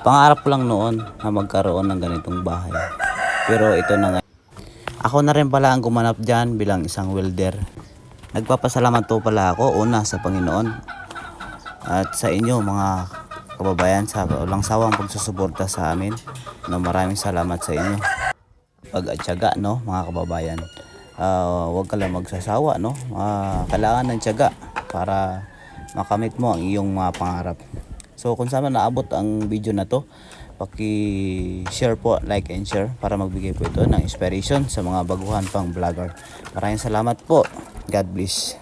Pangarap ko lang noon na magkaroon ng ganitong bahay. Pero ito na nga. Ako na rin pala ang gumanap dyan bilang isang welder. Nagpapasalamat po pala ako una sa Panginoon at sa inyo mga kababayan sa walang sawang pagsusuporta sa amin. No, maraming salamat sa inyo. Pag-atyaga, no, mga kababayan. Huwag ka lang magsasawa, no. Kailangan ng tiyaga para makamit mo ang iyong mga pangarap. So kung saan naabot ang video na to, paki-share po, like and share para magbigay po ito ng inspiration sa mga baguhan pang vlogger. Maraming salamat po. God bless.